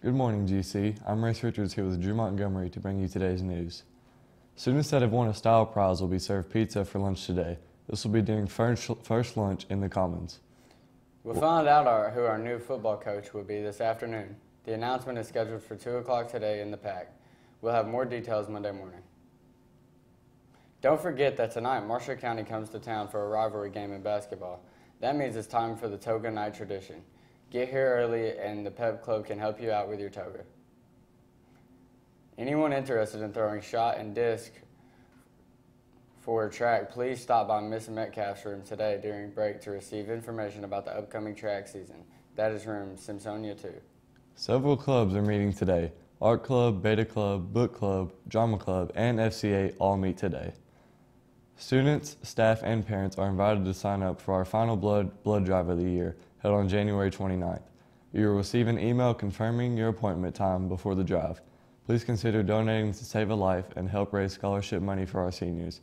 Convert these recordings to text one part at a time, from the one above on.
Good morning, GC. I'm Race Richards here with Drew Montgomery to bring you today's news. Students that have won a style prize will be served pizza for lunch today. This will be during first lunch in the Commons. We'll find out who our new football coach will be this afternoon. The announcement is scheduled for 2 o'clock today in the PAC. We'll have more details Monday morning. Don't forget that tonight Marshall County comes to town for a rivalry game in basketball. That means it's time for the toga night tradition. Get here early and the Pep Club can help you out with your toga. Anyone interested in throwing shot and disc for a track, please stop by Miss Metcalf's room today during break to receive information about the upcoming track season. That is room Simpsonia 2. Several clubs are meeting today. Art Club, Beta Club, Book Club, Drama Club, and FCA all meet today. Students, staff, and parents are invited to sign up for our final blood drive of the year, held on January 29th. You will receive an email confirming your appointment time before the drive. Please consider donating to save a life and help raise scholarship money for our seniors.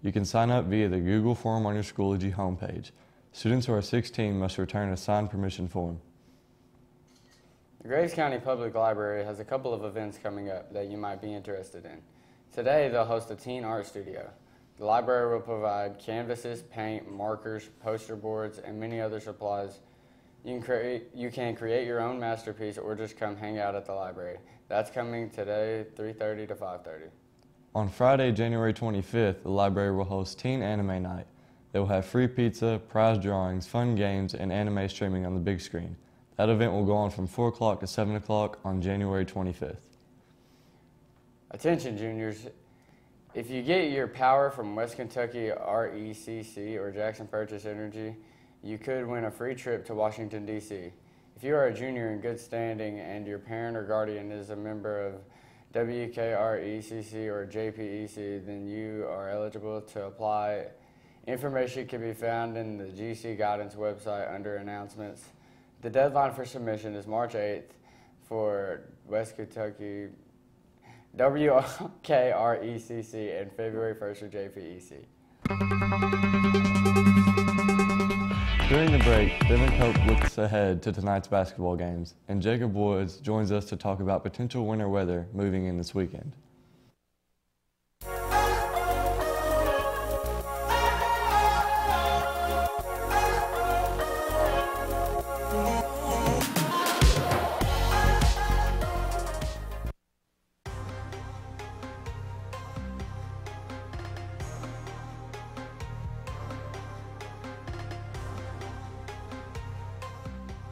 You can sign up via the Google form on your Schoology homepage. Students who are 16 must return a signed permission form. The Graves County Public Library has a couple of events coming up that you might be interested in. Today, they'll host a teen art studio. The library will provide canvases, paint, markers, poster boards, and many other supplies. You can create your own masterpiece or just come hang out at the library. That's coming today, 3:30 to 5:30. On Friday, January 25th, the library will host Teen Anime Night. They will have free pizza, prize drawings, fun games, and anime streaming on the big screen. That event will go on from 4 o'clock to 7 o'clock on January 25th. Attention, juniors. If you get your power from West Kentucky RECC or Jackson Purchase Energy, you could win a free trip to Washington, D.C. If you are a junior in good standing and your parent or guardian is a member of WKRECC or JPEC, then you are eligible to apply. Information can be found in the GC Guidance website under announcements. The deadline for submission is March 8th for West Kentucky WKRECC and February 1st for JPEC. During the break, Devin Cope looks ahead to tonight's basketball games, and Jacob Woods joins us to talk about potential winter weather moving in this weekend.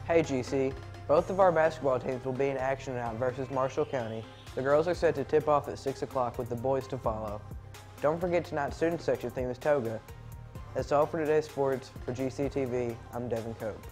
Hey GC, both of our basketball teams will be in action tonight versus Marshall County. The girls are set to tip off at 6 o'clock with the boys to follow. Don't forget tonight's student section theme is toga. That's all for today's sports. For GCTV, I'm Devin Cope.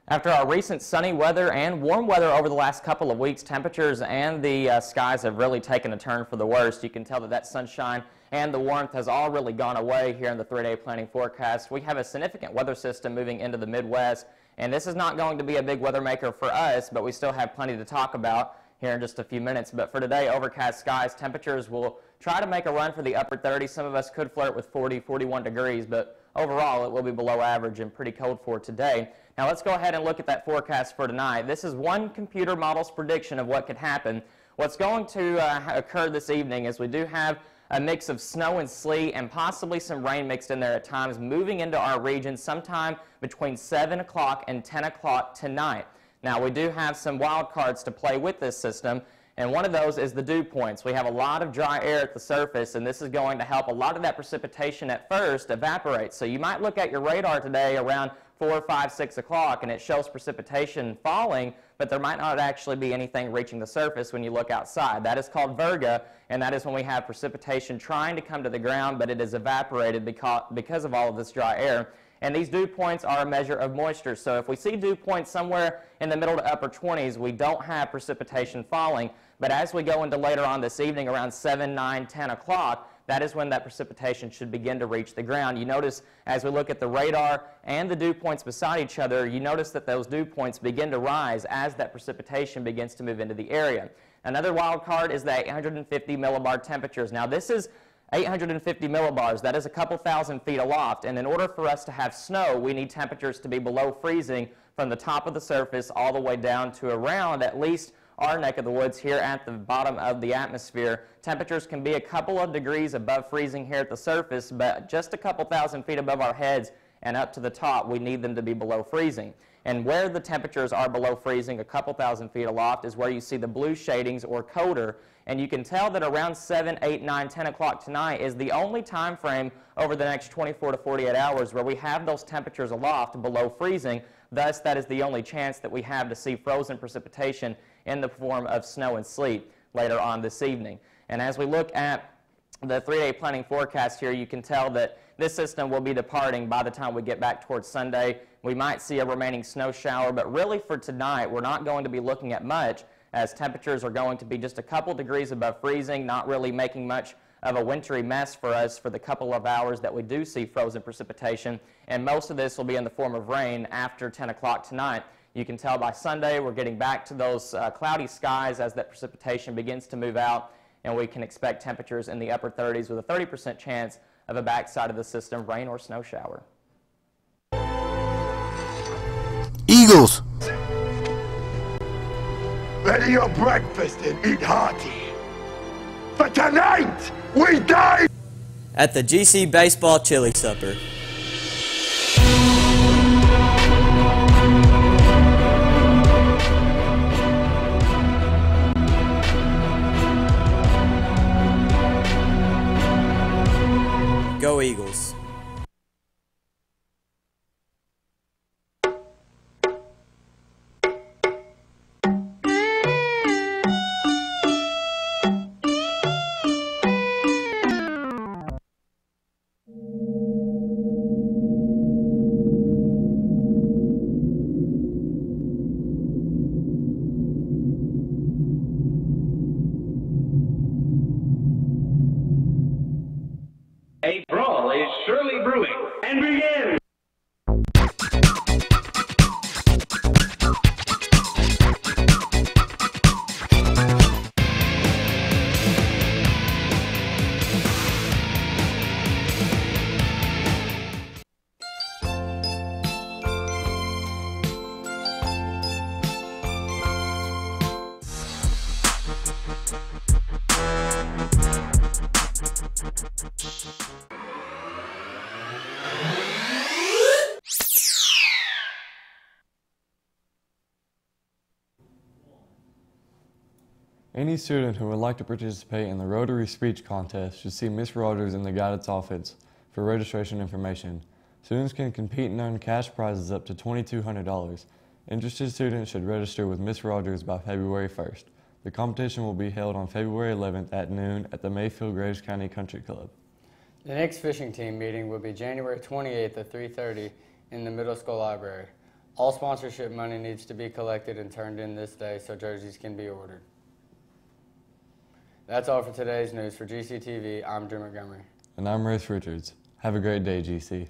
After our recent sunny weather and warm weather over the last couple of weeks, temperatures and the skies have really taken a turn for the worst. You can tell that sunshine and the warmth has all really gone away here in the 3-day planning forecast. We have a significant weather system moving into the Midwest, and this is not going to be a big weather maker for us, but we still have plenty to talk about here in just a few minutes. But for today, overcast skies, temperatures will try to make a run for the upper 30s. Some of us could flirt with 40, 41 degrees, but overall it will be below average and pretty cold for today. Now let's go ahead and look at that forecast for tonight. This is one computer model's prediction of what could happen. What's going to occur this evening is we do have a mix of snow and sleet and possibly some rain mixed in there at times moving into our region sometime between 7 o'clock and 10 o'clock tonight. Now we do have some wild cards to play with this system, and one of those is the dew points. We have a lot of dry air at the surface, and this is going to help a lot of that precipitation at first evaporate. So you might look at your radar today around 4, 5, 6 o'clock, and it shows precipitation falling, but there might not actually be anything reaching the surface when you look outside. That is called virga, and that is when we have precipitation trying to come to the ground, but it is evaporated because of all of this dry air. And these dew points are a measure of moisture. So if we see dew points somewhere in the middle to upper 20s, we don't have precipitation falling. But as we go into later on this evening, around 7, 9, 10 o'clock, that is when that precipitation should begin to reach the ground. You notice as we look at the radar and the dew points beside each other, you notice that those dew points begin to rise as that precipitation begins to move into the area. Another wild card is the 850 millibar temperatures. Now this is 850 millibars, that is a couple thousand feet aloft, and in order for us to have snow, we need temperatures to be below freezing from the top of the surface all the way down to around at least our neck of the woods here at the bottom of the atmosphere. Temperatures can be a couple of degrees above freezing here at the surface, but just a couple thousand feet above our heads and up to the top, we need them to be below freezing. And where the temperatures are below freezing, a couple thousand feet aloft, is where you see the blue shadings or colder. And you can tell that around 7, 8, 9, 10 o'clock tonight is the only time frame over the next 24 to 48 hours where we have those temperatures aloft below freezing. Thus, that is the only chance that we have to see frozen precipitation in the form of snow and sleet later on this evening. And as we look at the 3-day planning forecast here, you can tell that this system will be departing by the time we get back towards Sunday. We might see a remaining snow shower, but really for tonight, we're not going to be looking at much, as temperatures are going to be just a couple degrees above freezing, not really making much of a wintry mess for us for the couple of hours that we do see frozen precipitation. And most of this will be in the form of rain after 10 o'clock tonight. You can tell by Sunday we're getting back to those cloudy skies as that precipitation begins to move out, and we can expect temperatures in the upper 30s with a 30% chance of a backside of the system rain or snow shower. Eagles! Ready your breakfast and eat hearty. For tonight, we die! At the GC Baseball Chili Supper. Go Eagles. A brawl is surely brewing, and begin! Any student who would like to participate in the Rotary Speech Contest should see Ms. Rogers in the guidance office for registration information. Students can compete and earn cash prizes up to $2,200. Interested students should register with Ms. Rogers by February 1st. The competition will be held on February 11th at noon at the Mayfield-Graves County Country Club. The next fishing team meeting will be January 28th at 3:30 in the middle school library. All sponsorship money needs to be collected and turned in this day so jerseys can be ordered. That's all for today's news. For GCTV, I'm Drew Montgomery. And I'm Race Richards. Have a great day, GC.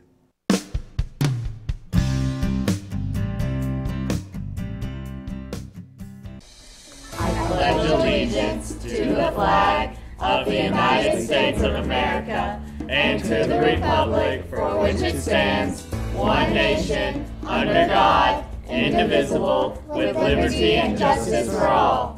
I pledge allegiance to the flag of the United States of America and to the republic for which it stands, one nation, under God, indivisible, with liberty and justice for all.